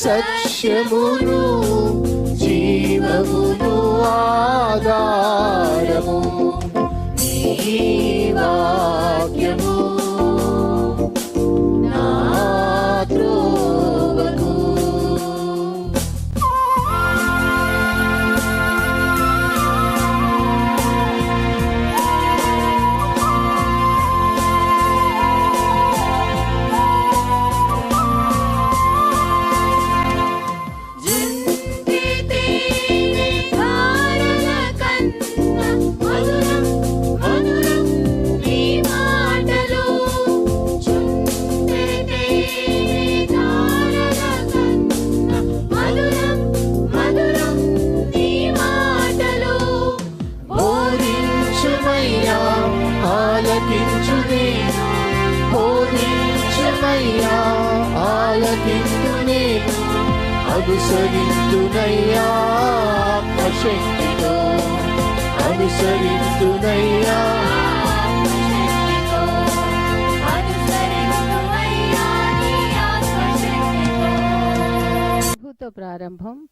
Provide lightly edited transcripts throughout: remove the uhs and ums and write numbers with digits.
సత్యమును జీవమును ఆధారము నీ వాక్యము నా త్రోవకు. అనుసరింతునయ్యా ఆత్మశక్తితో, అనుసరింతునయ్యా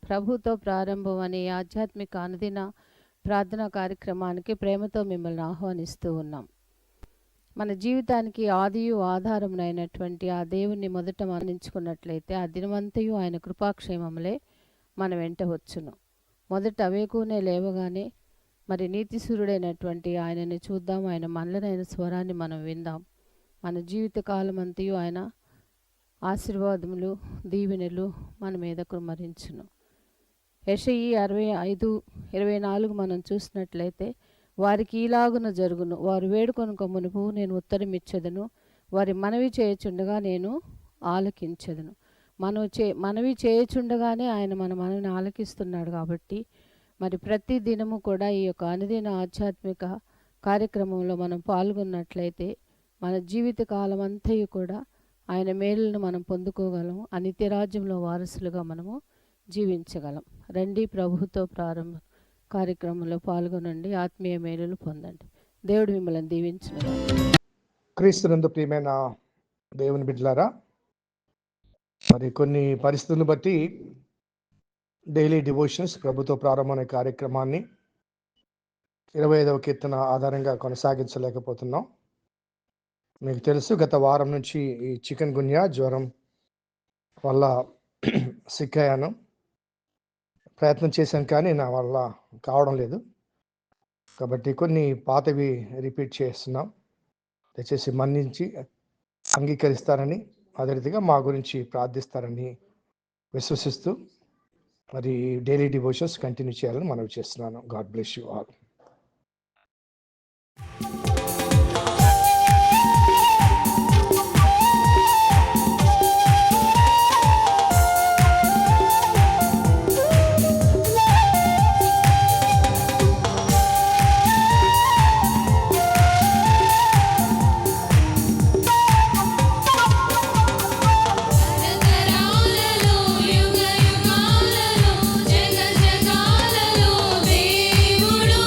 ప్రభుతో ప్రారంభం అనే ఆధ్యాత్మిక అనుదిన ప్రార్థనా కార్యక్రమానికి ప్రేమతో మిమ్మల్ని ఆహ్వానిస్తూ ఉన్నాం. మన జీవితానికి ఆదియు ఆధారమునైనటువంటి ఆ దేవుణ్ణి మొదట మరణించుకున్నట్లయితే ఆ దినమంతయు ఆయన కృపాక్షేమములే మన వెంట వచ్చును. మొదట అవేకునే లేవగానే మరి నీతిసూరుడైనటువంటి ఆయనని చూద్దాం, ఆయన మనలనైన స్వరాన్ని మనం విందాం. మన జీవిత కాలం అంతయు ఆయన ఆశీర్వాదములు దీవెనలు మన మీద కుమ్మరించును. యెషయి 65:24 మనం చూసినట్లయితే వారికి ఈలాగున జరుగును, వారు వేడుకొనుక మునుపు నేను ఉత్తరం ఇచ్చేదను, వారి మనవి చేయుచుండగా నేను ఆలకించెదను. మనవి చేయుచుండగానే ఆయన మన మనవిని ఆలకిస్తున్నాడు. కాబట్టి మరి ప్రతి దినము కూడా ఈ యొక్క అనుదిన ఆధ్యాత్మిక కార్యక్రమంలో మనం పాల్గొన్నట్లయితే మన జీవిత కాలం అంతయు కూడా ఆయన మేలులను మనం పొందుకోగలం, ఆ నిత్యరాజ్యంలో వారసులుగా మనము జీవించగలం. రండి, ప్రభుతో ప్రారంభం కార్యక్రమంలో పాల్గొనండి, ఆత్మీయ మేలులు పొందండి. దేవుడు మిమ్మల్ని దీవించును. క్రీస్తునందు ప్రియమైన దేవుని బిడ్డలారా, మరి కొన్ని పరిస్థితులను బట్టి డైలీ డివోషన్స్ ప్రభుత్వ ప్రారంభం అనే కార్యక్రమాన్ని 25వ కీర్తన ఆధారంగా కొనసాగించలేకపోతున్నాం. మీకు తెలుసు, గత వారం నుంచి ఈ చికెన్ గున్యా జ్వరం వల్ల సిక్ అయ్యాను. ప్రయత్నం చేశాను కానీ నా వల్ల కావడం లేదు. కాబట్టి కొన్ని పాతవి రిపీట్ చేస్తున్నాం. దయచేసి మన్నించి అంగీకరిస్తారని, అదే రీతిగా మా గురించి ప్రార్థిస్తారని విశ్వసిస్తూ మరి డైలీ డివోషన్స్ కంటిన్యూ చేయాలని మనవి చేస్తున్నాను. God bless you all. యుగ యుగాలలో జగ జగాలలో దేవుడు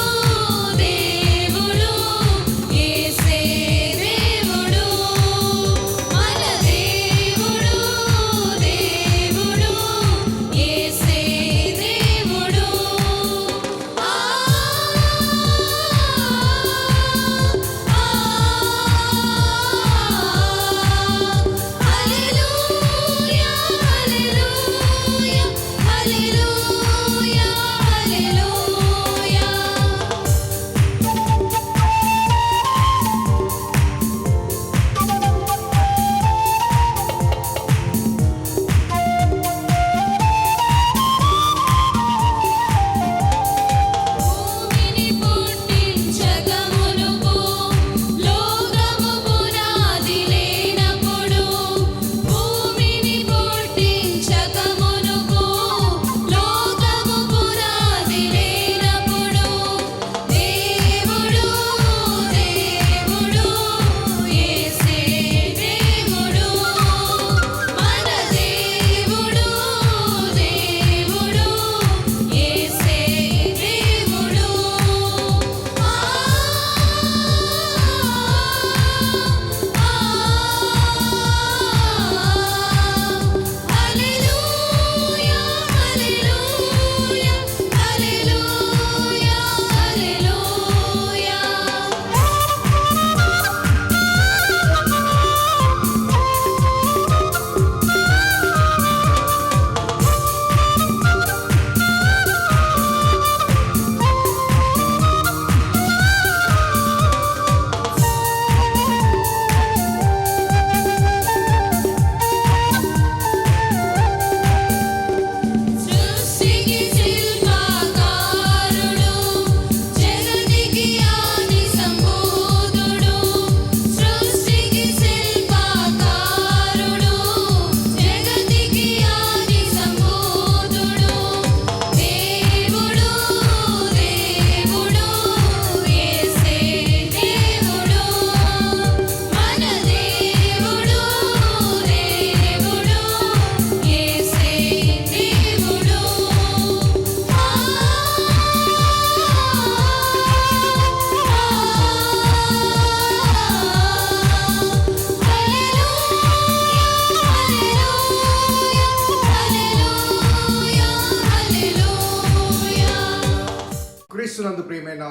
ప్రియమైన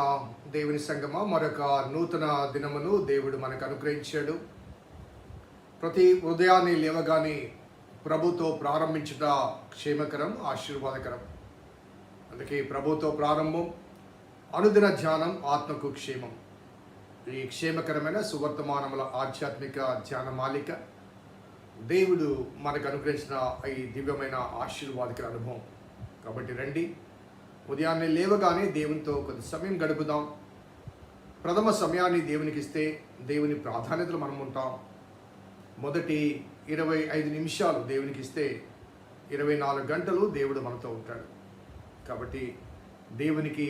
దేవుని సంగమా, మరొక నూతన దినమును దేవుడు మనకు అనుగ్రహించాడు. ప్రతి ఉదయాన్నే లేవగానే ప్రభుతో ప్రారంభించుట క్షేమకరం, ఆశీర్వాదకరం. అందుకే ప్రభుతో ప్రారంభం, అనుదిన ధ్యానం ఆత్మకు క్షేమం. ఈ క్షేమకరమైన సువర్తమానముల ఆధ్యాత్మిక ధ్యాన మాలిక దేవుడు మనకు అనుగ్రహించిన ఈ దివ్యమైన ఆశీర్వాదకర అనుభవం. కాబట్టి రండి, ఉదయాన్నే లేవగానే దేవునితో కొంత సమయం గడుపుదాం. ప్రథమ సమయాన్ని దేవునికి ఇస్తే దేవుని ప్రాధాన్యతలు మనం ఉంటాం. మొదటి 25 నిమిషాలు దేవునికి ఇస్తే 24 గంటలు దేవుడు మనతో ఉంటాడు. కాబట్టి దేవునికి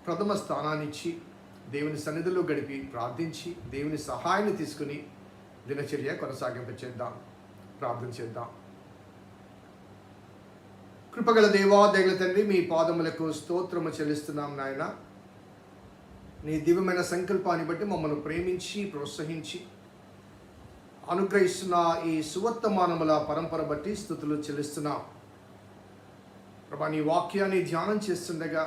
ప్రథమ స్థానాన్ని ఇచ్చి దేవుని సన్నిధిలో గడిపి ప్రార్థించి దేవుని సహాయాన్ని తీసుకుని దినచర్య కొనసాగింపచేద్దాం. ప్రార్థన చేద్దాం. కృపగల దేవా, దయగల తండ్రి, మీ పాదములకు స్తోత్రము చెల్లిస్తున్నాం నాయన. నీ దివ్యమైన సంకల్పాన్ని బట్టి మమ్మల్ని ప్రేమించి ప్రోత్సహించి అనుగ్రహిస్తున్న ఈ సువర్తమానముల పరంపర బట్టి స్తుతులు చెల్లిస్తున్నాం. ప్రభా, నీ వాక్యాన్ని ధ్యానం చేస్తుండగా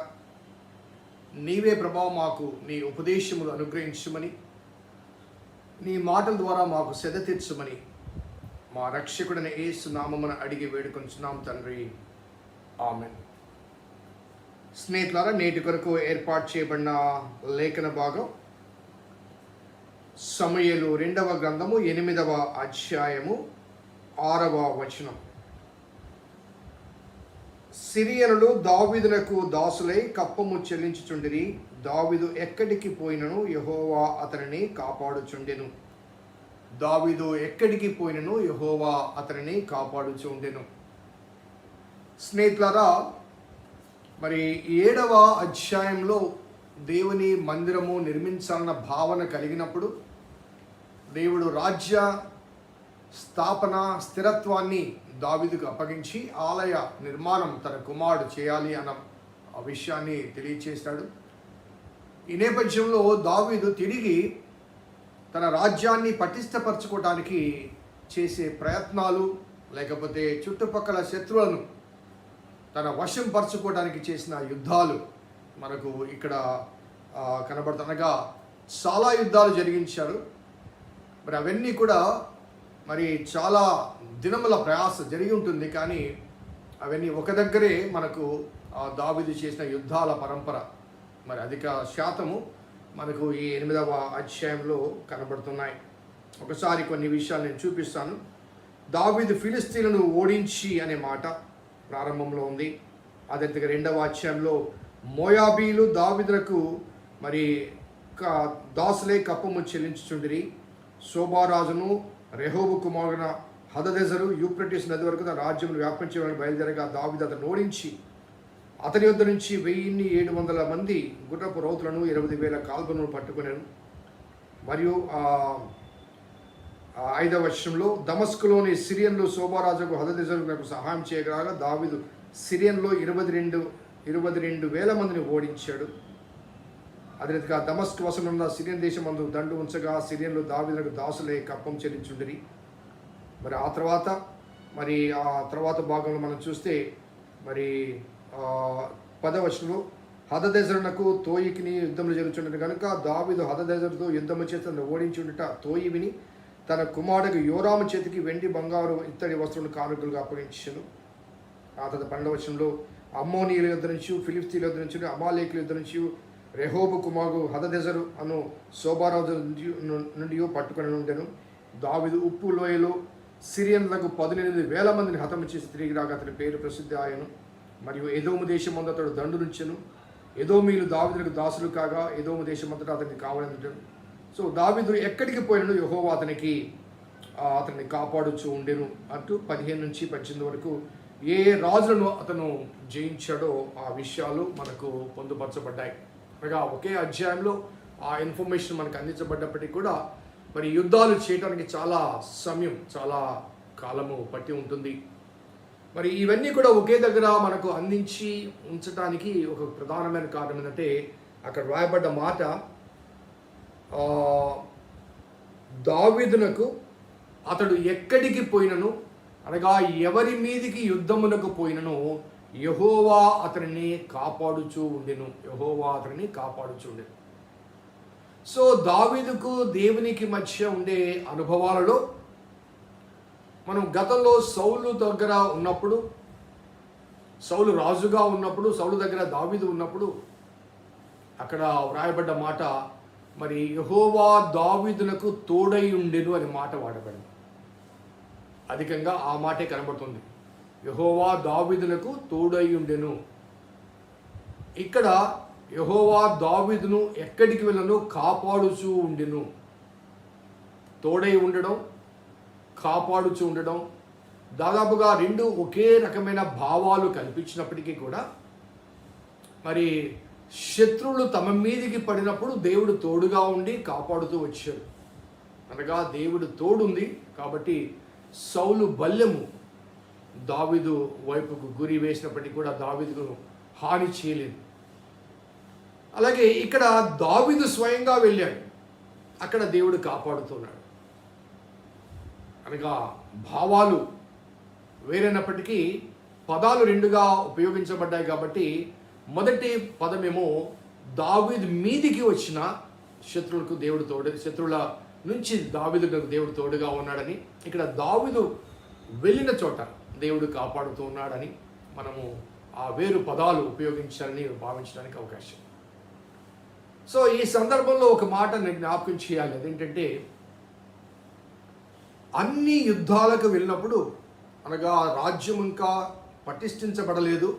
నీవే ప్రభా మాకు నీ ఉపదేశములు అనుగ్రహించమని, నీ మాటల ద్వారా మాకు సెద తీర్చమని మా రక్షకుడైన యేసు నామమున అడిగి వేడుకొంచున్నాం తండ్రి. ఆమెన్. స్నేహితులారా, నేటి కొరకు ఏర్పాటు చేయబడిన లేఖన భాగం సమూయేలు 2వ గ్రంథము 8వ అధ్యాయము 6వ వచనం. సిరియనులు దావీదునకు దాసులై కప్పము చెల్లించుచుండిరి. దావీదు ఎక్కడికి పోయినను యెహోవా అతనిని కాపాడుచుండెను. దావీదు ఎక్కడికి పోయినను యెహోవా అతనిని కాపాడుచుండెను. స్నేహితులారా, మరి 7వ అధ్యాయంలో దేవుని మందిరము నిర్మించాలన్న భావన కలిగినప్పుడు దేవుడు రాజ్య స్థాపన స్థిరత్వాన్ని దావీదుకు అప్పగించి ఆలయ నిర్మాణం తన కుమారుడు చేయాలి అన్న ఆ విషయాన్ని తెలియచేశాడు. ఈ నేపథ్యంలో దావీదు తిరిగి తన రాజ్యాన్ని పటిష్టపరచుకోవడానికి చేసే ప్రయత్నాలు, లేకపోతే చుట్టుపక్కల శత్రువులను తన వశం పరచుకోవడానికి చేసిన యుద్ధాలు మనకు ఇక్కడ కనబడుతుండగా చాలా యుద్ధాలు జరిగించారు. మరి అవన్నీ కూడా మరి చాలా దినముల ప్రయాస జరిగి ఉంటుంది. కానీ అవన్నీ ఒక దగ్గరే మనకు దావీదు చేసిన యుద్ధాల పరంపర మరి అధిక శాతము మనకు ఈ 8వ అధ్యాయంలో కనబడుతున్నాయి. ఒకసారి కొన్ని విషయాలు నేను చూపిస్తాను. దావీదు ఫిలిస్తీన్లను ఓడించి అనే మాట ప్రారంభంలో ఉంది. అదే 2వ అధ్యాయంలో మోయాబీలు దావీదులకు మరి దాసులే కప్పము చెల్లించుచుండిరి. శోభారాజును రెహోబు కుమారున హదదెజరు యూఫ్రటీస్ నది వరకు తన రాజ్యమును వ్యాపించడానికి బయలుదేరగా దావీదు అతను ఓడించి అతని యొద్ద నుంచి 1700 మంది గుర్రపు రౌతులను 20,000 కాల్బలను పట్టుకున్నాను. మరియు 5వ వచనంలో దమస్కులోని సిరియన్లు శోభారాజుకు హదదెజరుకు నాకు సహాయం చేయగలగా దావీదు సిరియన్లో 22,000 మందిని ఓడించాడు. అదే రీతిగా దమస్కు వశమున్న సిరియన్ దేశం మందు దండు ఉంచగా సిరియన్లు దావీదులకు దాసులే కప్పం చెల్లించుండిరి. మరి ఆ తర్వాత భాగంలో మనం చూస్తే మరి 10వ వచనంలో హదదెజరునకు తోయికిని యుద్ధములు జరుగుతుండేది కనుక దావీదు హదదెజరుతో యుద్ధము చేత ఓడించుండుట తోయివిని తన కుమారుడు యోరాము చేతికి వెండి బంగారు ఇత్తడి వస్త్రులను కానుకలుగా అప్పగించాను. ఆ తర్వాత 12వ వచనంలో అమ్మోనీయుల యుద్ధ నుంచి, ఫిలిస్తీన్ల యుద్ధ నుంచి, అమాలేకుల యుద్ధ నుంచి రెహోబు కుమారుడు హదదెజరు అను శోభారాజు నుండి పట్టుకొని ఉండెను. దావీదు ఉప్పు లోయలో సిరియన్లకు 18,000 మందిని హతము చేసి తిరిగి రాగా అతని పేరు ప్రసిద్ధి ఆయను. మరియు ఎదోము దేశం అందు అతడు దండు నుంచెను. ఎదోమీలు దావీదులకు దాసులు కాగా ఎదోము దేశం అంతటా అతనికి కావాలని. సో దావీదు ఎక్కడికి పోయినను యెహోవా అతన్ని కాపాడుచూ ఉండెను అంటూ 15 నుంచి 18 వరకు ఏ రాజులను అతను జయించాడో ఆ విషయాలు మనకు పొందుపరచబడ్డాయి. అనగా ఒకే అధ్యాయంలో ఆ ఇన్ఫర్మేషన్ మనకు అందించబడ్డప్పటికీ కూడా మరి యుద్ధాలు చేయడానికి చాలా సమయం, చాలా కాలము పట్టి ఉంటుంది. మరి ఇవన్నీ కూడా ఒకే దగ్గర మనకు అందించి ఉంచడానికి ఒక ప్రధానమైన కారణం ఏంటంటే అక్కడ రాయబడ్డ మాట దావీదునకు అతడు ఎక్కడికి పోయినను అనగా ఎవరి మీదికి యుద్ధమునకు పోయినను యెహోవా అతనిని కాపాడుచూ ఉండెను. యెహోవా అతనిని కాపాడుచూ ఉండెను. సో దావీదుకు దేవునికి మధ్య ఉండే అనుభవాలలో మనం గతంలో సౌలు దగ్గర ఉన్నప్పుడు, సౌలు రాజుగా ఉన్నప్పుడు, సౌలు దగ్గర దావీదు ఉన్నప్పుడు అక్కడ వ్రాయబడ్డ మాట, మరి యెహోవా దావీదునకు తోడై ఉండెను అనే మాట వాడబడింది. అధికంగా ఆ మాటే కనబడుతుంది. యెహోవా దావీదునకు తోడై ఉండెను. ఇక్కడ యెహోవా దావీదును ఎక్కడికి వెళ్ళను కాపాడుచూ ఉండెను. తోడై ఉండడం, కాపాడుచూ ఉండడం దాదాపుగా రెండు ఒకే రకమైన భావాలు కల్పించినప్పటికీ కూడా, మరి శత్రువులు తమ మీదికి పడినప్పుడు దేవుడు తోడుగా ఉండి కాపాడుతూ వచ్చాడు. అనగా దేవుడు తోడుంది కాబట్టి సౌలు బల్లెము దావీదు వైపుకు గురి వేసినప్పటికీ కూడా దావీదుకు హాని చేయలేదు. అలాగే ఇక్కడ దావీదు స్వయంగా వెళ్ళాడు, అక్కడ దేవుడు కాపాడుతున్నాడు. అనగా భావాలు వేరైనప్పటికీ పదాలు రెండుగా ఉపయోగించబడ్డాయి కాబట్టి మొదటి పదమేమో దావీదు మీదికి వచ్చిన శత్రువులకు దేవుడు తోడు, శత్రువుల నుంచి దావీదుకు దేవుడు తోడుగా ఉన్నాడని, ఇక్కడ దావీదు వెళ్ళిన చోట దేవుడు కాపాడుతూ ఉన్నాడని మనము ఆ వేరు పదాలు ఉపయోగించాలని భావించడానికి అవకాశం. సో ఈ సందర్భంలో ఒక మాట నేను జ్ఞాపకం చేయాలి. అదేంటంటే, అన్ని యుద్ధాలకు వెళ్ళినప్పుడు, అనగా రాజ్యం ఇంకా పటిష్ఠించబడలేదు,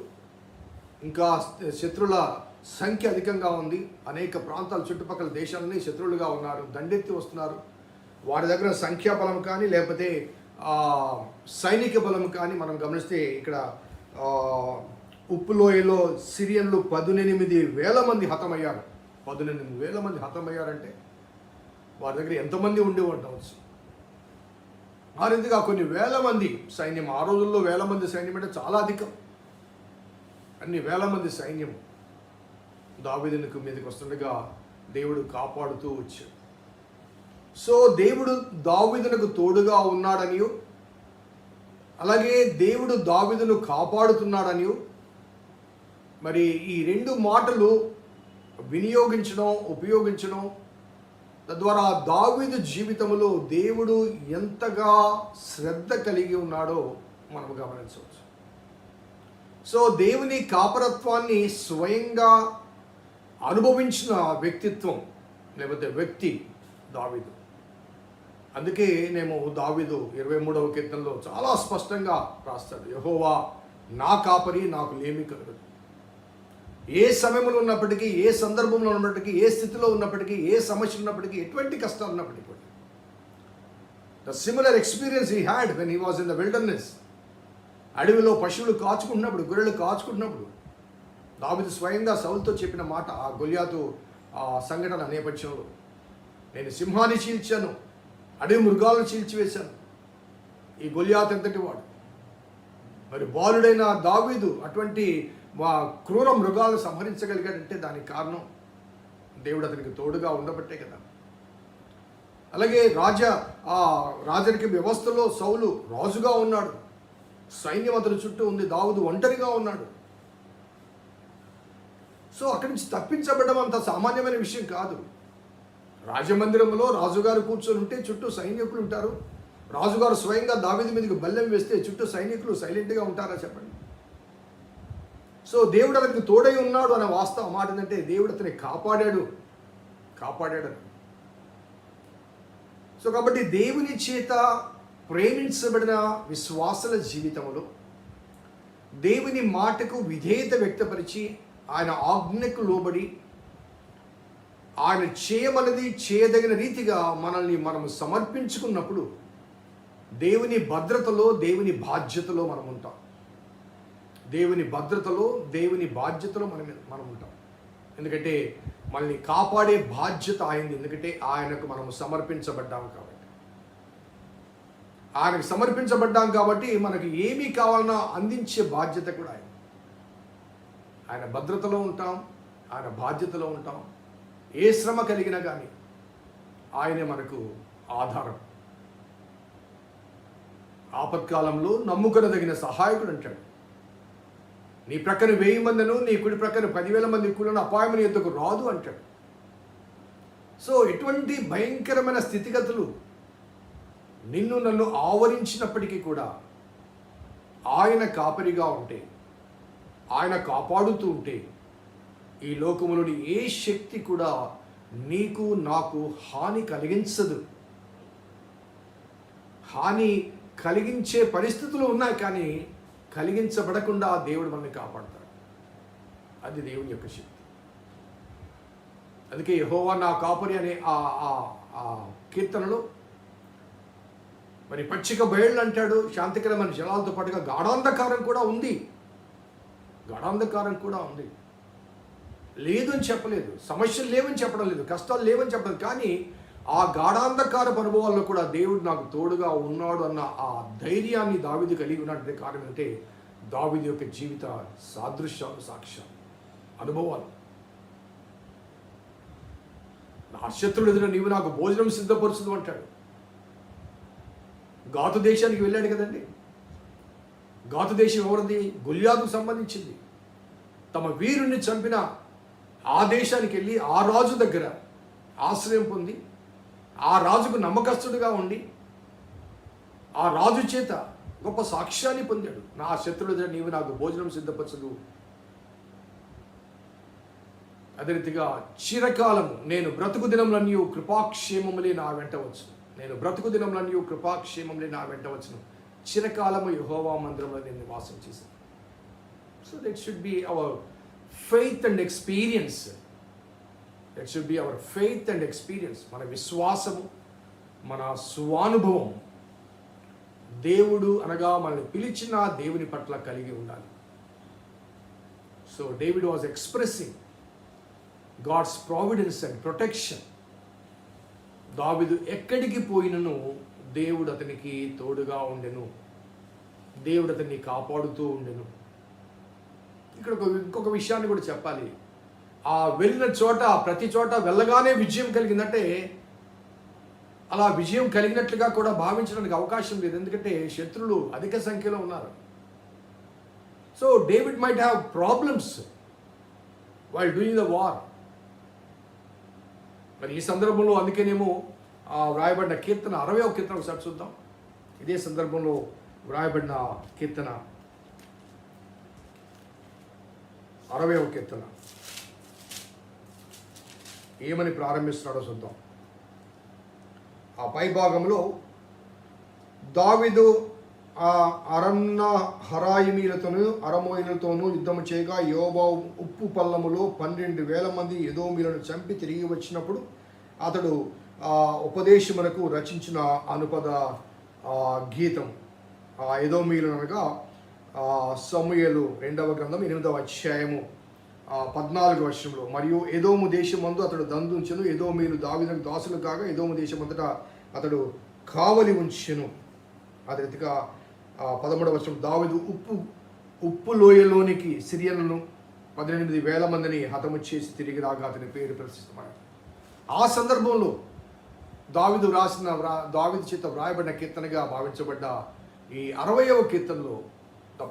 ఇంకా శత్రుల సంఖ్య అధికంగా ఉంది, అనేక ప్రాంతాలు చుట్టుపక్కల దేశాలని శత్రువులుగా ఉన్నారు, దండెత్తి వస్తున్నారు. వారి దగ్గర సంఖ్యాబలం కానీ లేకపోతే సైనిక బలం కానీ మనం గమనిస్తే ఇక్కడ ఉప్పులోయలో సిరియన్లు 18,000 మంది హతమయ్యారు. 18,000 మంది హతమయ్యారంటే వారి దగ్గర ఎంతమంది ఉండి ఉండవచ్చు. ఆ రీతిగా కొన్ని వేల మంది సైన్యం, ఆ రోజుల్లో 1000 మంది సైన్యం అంటే చాలా అధికం. అన్ని 1000 మంది సైన్యం దావీదునికి మీదకి వస్తుండగా దేవుడు కాపాడుతూ వచ్చాడు. సో దేవుడు దావీదునకు తోడుగా ఉన్నాడనియు, అలాగే దేవుడు దావీదును కాపాడుతున్నాడనియు, మరి ఈ రెండు మాటలు వినియోగించడం, ఉపయోగించడం తద్వారా దావీదు జీవితంలో దేవుడు ఎంతగా శ్రద్ధ కలిగి ఉన్నాడో మనం గమనించవచ్చు. సో దేవుని కాపరత్వాన్ని స్వయంగా అనుభవించిన వ్యక్తిత్వం లేకపోతే వ్యక్తి దావీదు. అందుకే నేను దావీదు 23వ కీర్తనలో చాలా స్పష్టంగా రాస్తాడు, యెహోవా నా కాపరి, నాకు లేమి కలగదు. ఏ సమయంలో ఉన్నప్పటికీ, ఏ సందర్భంలో ఉన్నప్పటికీ, ఏ స్థితిలో ఉన్నప్పటికీ, ఏ సమస్య ఉన్నప్పటికీ, ఎటువంటి కష్టాలు ఉన్నప్పటికీ కూడా, the similar experience he had when he was in the wilderness. అడవిలో పశువులు కాచుకుంటున్నప్పుడు, గొర్రెలు కాచుకుంటున్నప్పుడు దావీదు స్వయంగా సౌలుతో చెప్పిన మాట, ఆ గొలియాతు ఆ సంఘటన నేపథ్యంలో, నేను సింహాన్ని చీల్చాను, అడవి మృగాలను చీల్చివేశాను. ఈ గొలియాతు ఎంతటి వాడు, మరి బాలుడైన దావీదు అటువంటి క్రూర మృగాలను సంహరించగలిగాడంటే దానికి కారణం దేవుడు అతనికి తోడుగా ఉండబట్టే కదా. అలాగే రాజరిక వ్యవస్థలో సౌలు రాజుగా ఉన్నాడు, సైన్యం అతని చుట్టూ ఉంది, దావీదు ఒంటరిగా ఉన్నాడు. సో అక్కడి నుంచి తప్పించబడడం అంత సామాన్యమైన విషయం కాదు. రాజమందిరంలో రాజుగారు కూర్చొని ఉంటే చుట్టూ సైనికులు ఉంటారు. రాజుగారు స్వయంగా దావీదు మీదకి బల్లెం వేస్తే చుట్టూ సైనికులు సైలెంట్గా ఉంటారా చెప్పండి. సో దేవుడు అతనికి తోడై ఉన్నాడు అనే వాస్తవం మాట ఏంటంటే, దేవుడు అతన్ని కాపాడాడు. సో కాబట్టి దేవుని చేత ప్రేమించబడిన విశ్వాసుల జీవితంలో దేవుని మాటకు విధేయత వ్యక్తపరిచి ఆయన ఆజ్ఞకు లోబడి ఆయన చేయదగిన రీతిగా మనల్ని మనము సమర్పించుకున్నప్పుడు దేవుని భద్రతలో, దేవుని బాధ్యతలో మనం ఉంటాం. దేవుని భద్రతలో, దేవుని బాధ్యతలో మనం ఉంటాం. ఎందుకంటే మనల్ని కాపాడే బాధ్యత ఆయనది. ఎందుకంటే ఆయనకు మనము సమర్పించబడ్డాము కాబట్టి. ఆయనకు సమర్పించబడ్డాం కాబట్టి మనకు ఏమీ కావాలన్నా అందించే బాధ్యత కూడా ఆయన భద్రతలో ఉంటాం, ఆయన బాధ్యతలో ఉంటాం. ఏ శ్రమ కలిగినా కానీ ఆయనే మనకు ఆధారం. ఆపత్కాలంలో నమ్ముకొనదగిన సహాయకుడు అంటాడు. నీ ప్రక్కన 1000 మందిను, నీ కుడి ప్రక్కన 10,000 మంది కూలను అపాయముని ఎద్దుకు రాదు అంటాడు. సో ఎటువంటి భయంకరమైన స్థితిగతులు నిన్ను నన్ను ఆవరించినప్పటికీ కూడా ఆయన కాపరిగా ఉంటే, ఆయన కాపాడుతూ ఉంటే, ఈ లోకములోని ఏ శక్తి కూడా నీకు నాకు హాని కలిగించదు. హాని కలిగించే పరిస్థితులు ఉన్నాయి, కానీ కలిగించబడకుండా దేవుడు మనల్ని కాపాడతాడు. అది దేవుని యొక్క శక్తి. అందుకే యెహోవా నా కాపరి అనే ఆ కీర్తనలో మరి పచ్చిక బయళ్ళు అంటాడు, శాంతికరమైన జలాలతో పాటుగా గాఢాంధకారం కూడా ఉంది. గాఢాంధకారం కూడా ఉంది. లేదు అని చెప్పలేదు, సమస్యలు లేవని చెప్పడం లేదు, కష్టాలు లేవని చెప్పలేదు, కానీ ఆ గాఢాంధకార అనుభవాల్లో కూడా దేవుడు నాకు తోడుగా ఉన్నాడు అన్న ఆ ధైర్యాన్ని దావీదు కలిగి ఉన్నటువంటి కారణం అంటే దావీదు యొక్క జీవిత సాదృశ్యాలు, సాక్ష్యాలు, అనుభవాలు. నా శత్రువుల ఎదుట నీవు నాకు భోజనం సిద్ధపరచదు అంటాడు. గాతు దేశానికి వెళ్ళాడు కదండి. గాతు దేశం ఎవరిది? గొల్యాతుకు సంబంధించింది. తమ వీరుణ్ణి చంపిన ఆ దేశానికి వెళ్ళి ఆ రాజు దగ్గర ఆశ్రయం పొంది, ఆ రాజుకు నమ్మకస్తుడిగా ఉండి, ఆ రాజు చేత గొప్ప సాక్ష్యాన్ని పొందాడు. నా శత్రువుల దగ్గర నీవు నాకు భోజనం సిద్ధపరచదు. అదే రీతిగా చిరకాలము నేను బ్రతుకు దినములన్నీ కృపాక్షేమములే నా వెంటవచ్చు. నేను బ్రతుకు దినములన్నీ కృపాక్షేమములే నా వెంటవచ్చును. చిరకాలము యెహోవా మందిరంలో నేను నివాసం చేశాను. So that should be our faith and experience. That should be our faith and experience. మన విశ్వాసము, మన స్వానుభవం దేవుడు అనగా మనల్ని పిలిచిన దేవుని పట్ల కలిగి ఉండాలి. So David was expressing God's providence and protection. దావీదు ఎక్కడికి పోయినను దేవుడు అతనికి తోడుగా ఉండెను, దేవుడు అతన్ని కాపాడుతూ ఉండెను. ఇక్కడ ఇంకొక విషయాన్ని కూడా చెప్పాలి. ఆ వెళ్ళిన చోట, ప్రతి చోట వెళ్ళగానే విజయం కలిగిందంటే అలా విజయం కలిగినట్లుగా కూడా భావించడానికి అవకాశం లేదు. ఎందుకంటే శత్రులు అధిక సంఖ్యలో ఉన్నారు. So David might have problems while doing the war. మరి ఈ సందర్భంలో అందుకేనేమో వ్రాయబడిన కీర్తన 60వ కీర్తన ఒకసారి చూద్దాం. ఇదే సందర్భంలో వ్రాయబడిన కీర్తన 60వ కీర్తన ఏమని ప్రారంభిస్తున్నాడో చూద్దాం. ఆ పై భాగంలో దావీదు ఆ అరన్న హరాయిమీలతోనూ అరమోయిలతోనూ యుద్ధము చేయగా యోబా ఉప్పు పల్లములో 12,000 మంది ఎదోమీలను చంపి తిరిగి వచ్చినప్పుడు అతడు ఉపదేశమునకు రచించిన అనుపద గీతం. ఎదోమీలు అనగా సమూయేలు 2వ గ్రంథం 8వ అధ్యాయము 14వ వచనంలో, మరియు ఎదోము దేశమందు అతడు దందుంచెను, ఎదోమీలు దావీదుకు దాసులు కాగా ఎదోము దేశమంతటా అతడు కావలి ఉంచెను. అదే రీతిగా 13వ వచనం, దావీదు ఉప్పు లోయలోనికి సిరియన్లను 18,000 మందిని హతము చేసి తిరిగి రాగా అతని పేరు ప్రసిద్ధమైనది. ఆ సందర్భంలో దావీదు దావీదు చేత వ్రాయబడిన కీర్తనగా భావించబడ్డ ఈ 60వ కీర్తనలో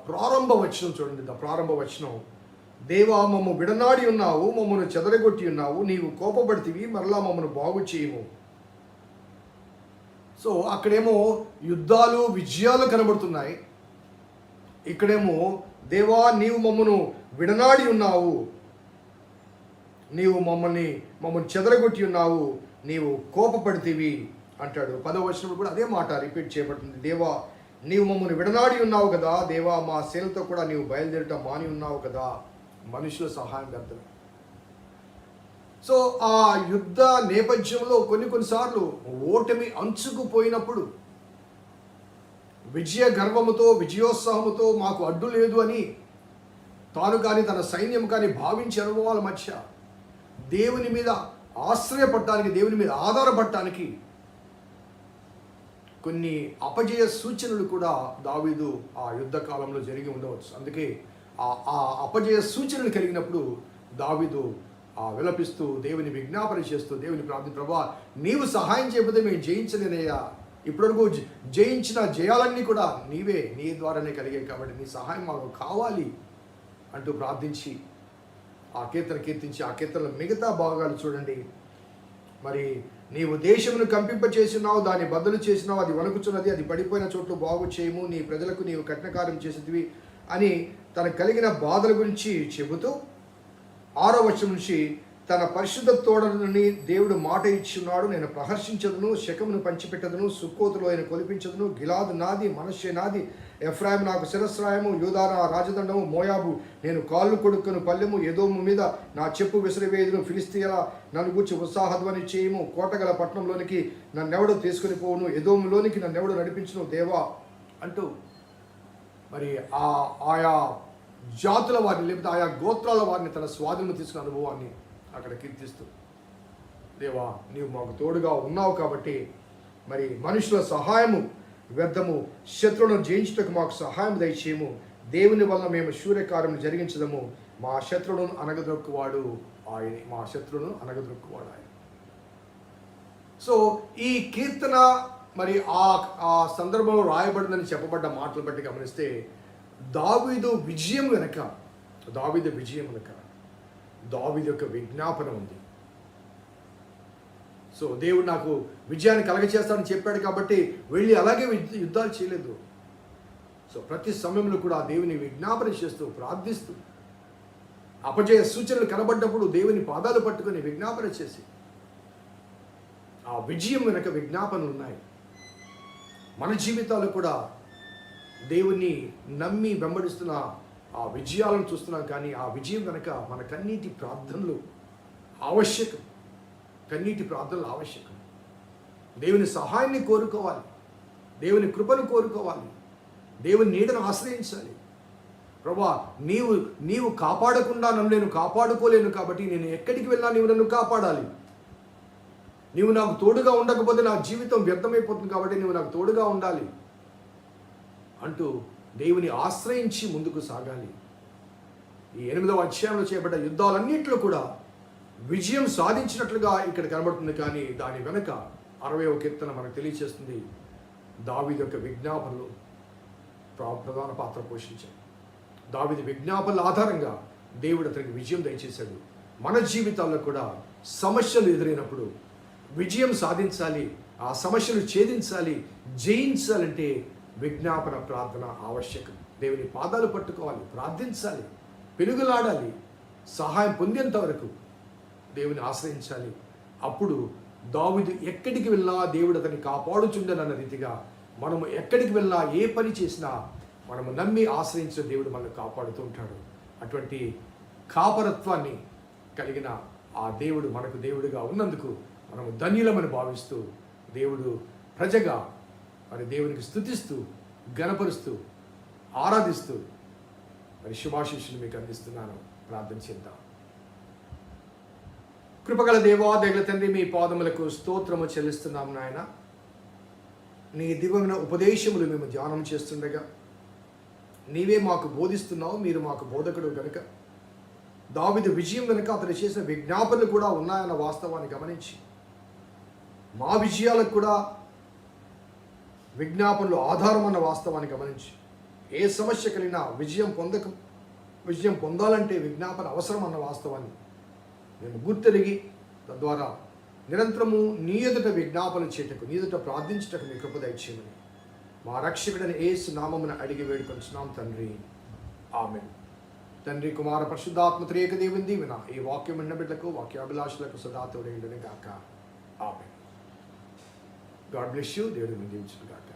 ప్రారంభ వచనం చూడండి. ప్రారంభ వచనం, దేవా మమ్ము విడనాడి ఉన్నావు, మమ్మను చెదరగొట్టి ఉన్నావు, నీవు కోపపడితివి, మరలా మమ్మను బాగు చేయము. సో అక్కడేమో యుద్ధాలు, విజయాలు కనబడుతున్నాయి. ఇక్కడేమో దేవా నీవు మమ్మను విడనాడి ఉన్నావు, నీవు మమ్మల్ని చెదరగొట్టి ఉన్నావు, నీవు కోపపడితివి అంటాడు. 10వ వచనంలో కూడా అదే మాట రిపీట్ చేయబడుతుంది. దేవా నీవు మమ్మల్ని విడనాడి ఉన్నావు కదా, దేవా మా సేనతో కూడా నీవు బయలుదేరటం మాని ఉన్నావు కదా. మనుషుల సహాయం వ్యర్థం. సో ఆ యుద్ధ నేపథ్యంలో కొన్నిసార్లు ఓటమి అంచుకుపోయినప్పుడు విజయ గర్వముతో, విజయోత్సాహముతో మాకు అడ్డు లేదు అని తాను కానీ తన సైన్యం కానీ భావించే అనుభవాల మధ్య దేవుని మీద ఆశ్రయపడటానికి, దేవుని మీద ఆధారపడటానికి కొన్ని అపజయ సూచనలు కూడా దావీదు ఆ యుద్ధ కాలంలో జరిగి ఉండవచ్చు. అందుకే ఆ అపజయ సూచనలు కలిగినప్పుడు దావీదు విలపిస్తూ దేవుని విజ్ఞాపన చేస్తూ దేవుని ప్రార్థన, ప్రభా నీవు సహాయం చేయకపోతే మేము జయించలేనయ్యా, ఇప్పటివరకు జయించిన జయాలన్నీ కూడా నీ ద్వారానే కలిగాయి కాబట్టి నీ సహాయం మాకు కావాలి అంటూ ప్రార్థించి ఆ కీర్తన కీర్తించి, ఆ కీర్తనలో మిగతా భాగాలు చూడండి. మరి నీవు దేశమును కంపింపచేసినావు, దాన్ని బద్దలు చేసినావు, అది వణుకుచున్నది, అది పడిపోయిన చోట్లు బాగు చేయము, నీ ప్రజలకు నీవు కఠిన కార్యం చేసేదివి అని తనకు కలిగిన బాధల గురించి చెబుతూ 6వ వచనం నుంచి తన పరిశుద్ధ తోడని దేవుడు మాట ఇచ్చున్నాడు. నేను ప్రహర్షించదును, శకమును పంచిపెట్టదును, సుక్కోతులో ఆయన కొలిపించదును, గిలాదు నాది, మనష్షే నాది, ఎఫ్రాయిం నాకు శిరస్రాయము, యూదా నా రాజదండము, మోయాబు నేను కాళ్ళు కొడుకును పల్లెము, ఎదోము మీద నా చెప్పు విసిరివేయుదును, ఫిలిస్తీయుల నన్ను గూర్చి ఉత్సాహధ్వని చేయము, కోటగల పట్టణంలోనికి నన్నెవడు తీసుకుని పోవును, ఎదోములోనికి నన్నెవడు నడిపించును దేవా అంటూ మరి ఆయా జాతుల వారిని లేకపోతే ఆయా గోత్రాల వారిని తన స్వాధీనం తీసుకున్న అనుభవాన్ని అక్కడ కీర్తిస్తూ, దేవా నీవు మాకు తోడుగా ఉన్నావు కాబట్టి మరి మనుషుల సహాయము వ్యర్థము, శత్రువులను జయించుటకు మాకు సహాయం దయచేయము, దేవుని వల్ల మేము శూర్యకార్యం జరిగించదము, మా శత్రువులను అనగదొక్కువాడు ఆయన, మా శత్రువులను అనగదొక్కువాడు ఆయన. సో ఈ కీర్తన మరి ఆ సందర్భంలో రాయబడిందని చెప్పబడ్డ మాటలు బట్టి గమనిస్తే దావీదు విజయం వెనక దావీదు యొక్క విజ్ఞాపన ఉంది. సో దేవుడు నాకు విజయాన్ని కలగచేస్తాడని చెప్పాడు కాబట్టి వెళ్ళి అలాగే యుద్ధాలు చేయలేదు. సో ప్రతి సమయంలో కూడా దేవుని విజ్ఞాపన చేస్తూ ప్రార్థిస్తూ అపజయ సూచనలు కనబడ్డప్పుడు దేవుని పాదాలు పట్టుకొని విజ్ఞాపన చేసి ఆ విజయం వెనక విజ్ఞాపనలు ఉన్నాయి. మన జీవితాలు కూడా దేవుణ్ణి నమ్మి వెంబడిస్తున్న ఆ విజయాలను చూస్తున్నాం, కానీ ఆ విజయం వెనక మన కన్నీటి ప్రార్థనలు ఆవశ్యకం. దేవుని సహాయాన్ని కోరుకోవాలి, దేవుని కృపను కోరుకోవాలి, దేవుని నీడను ఆశ్రయించాలి. ప్రభా నీవు కాపాడకుండా నన్ను నేను కాపాడుకోలేను కాబట్టి నేను ఎక్కడికి వెళ్ళినా నీవు నన్ను కాపాడాలి. నీవు నాకు తోడుగా ఉండకపోతే నా జీవితం వ్యర్థమైపోతుంది కాబట్టి నీవు నాకు తోడుగా ఉండాలి అంటూ దేవుని ఆశ్రయించి ముందుకు సాగాలి. ఈ 8వ అధ్యాయంలో చేయబడ్డ యుద్ధాలన్నింటిలో కూడా విజయం సాధించినట్లుగా ఇక్కడ కనబడుతుంది, కానీ దాని వెనక 60వ కీర్తన మనకు తెలియచేస్తుంది దావీదు యొక్క విజ్ఞాపనలు ప్రధాన పాత్ర పోషించాయి. దావీదు విజ్ఞాపనల ఆధారంగా దేవుడు అతనికి విజయం దయచేశాడు. మన జీవితాల్లో కూడా సమస్యలు ఎదురైనప్పుడు విజయం సాధించాలి, ఆ సమస్యలు ఛేదించాలి, జయించాలంటే విజ్ఞాపన ప్రార్థన ఆవశ్యకం. దేవుని పాదాలు పట్టుకోవాలి, ప్రార్థించాలి, పెనుగులాడాలి, సహాయం పొందేంత వరకు దేవుని ఆశ్రయించాలి. అప్పుడు దావీదు ఎక్కడికి వెళ్ళినా దేవుడు అతన్ని కాపాడుచుండనన్న రీతిగా మనము ఎక్కడికి వెళ్ళినా ఏ పని చేసినా మనము నమ్మి ఆశ్రయించిన దేవుడు మనల్ని కాపాడుతూ ఉంటాడు. అటువంటి కాపరత్వాన్ని కలిగిన ఆ దేవుడు మనకు దేవుడిగా ఉన్నందుకు మనము ధన్యులమని భావిస్తూ దేవుడు ప్రజగా మరి దేవునికి స్తుతిస్తూ గణపరుస్తూ ఆరాధిస్తూ మరి శుభాశీస్సులు మీకు అందిస్తున్నాను. ప్రార్థన చేద్దాం. కృపగల దేవా, దయగల తండ్రి, మీ పాదములకు స్తోత్రము చెల్లిస్తున్నాము నాయన. నీ దివ్యమైన ఉపదేశములు మేము ధ్యానం చేస్తుండగా నీవే మాకు బోధిస్తున్నావు, మీరు మాకు బోధకుడు కనుక దావీదు విజయం కనుక అతను చేసిన విజ్ఞాపనలు కూడా ఉన్నాయన్న వాస్తవాన్ని గమనించి మా విజయాలకు కూడా విజ్ఞాపనలు ఆధారం అన్న వాస్తవాన్ని గమనించి ఏ సమస్య కలిగినా విజయం పొందాలంటే విజ్ఞాపన అవసరం అన్న వాస్తవాన్ని మేము గుర్తెరిగి తద్వారా నిరంతరము నీ ఎదుట విజ్ఞాపన చేయటకు, నీ ఎదుట ప్రార్థించటకు మీ కృప దయచేయమని మా రక్షకుడైన యేసు నామమున అడిగి వేడుకొంచున్నాం తండ్రి, ఆమేన్. తండ్రి, కుమార పరిశుద్ధాత్మ త్రియేక దేవుని దీవెన ఈ వాక్యం విన్న బిడ్డలకు, వాక్యాభిలాషులకు సదా తోడై ఉండును గాక. ఆమేన్. God bless you. దేవుడు దీవించును గాక.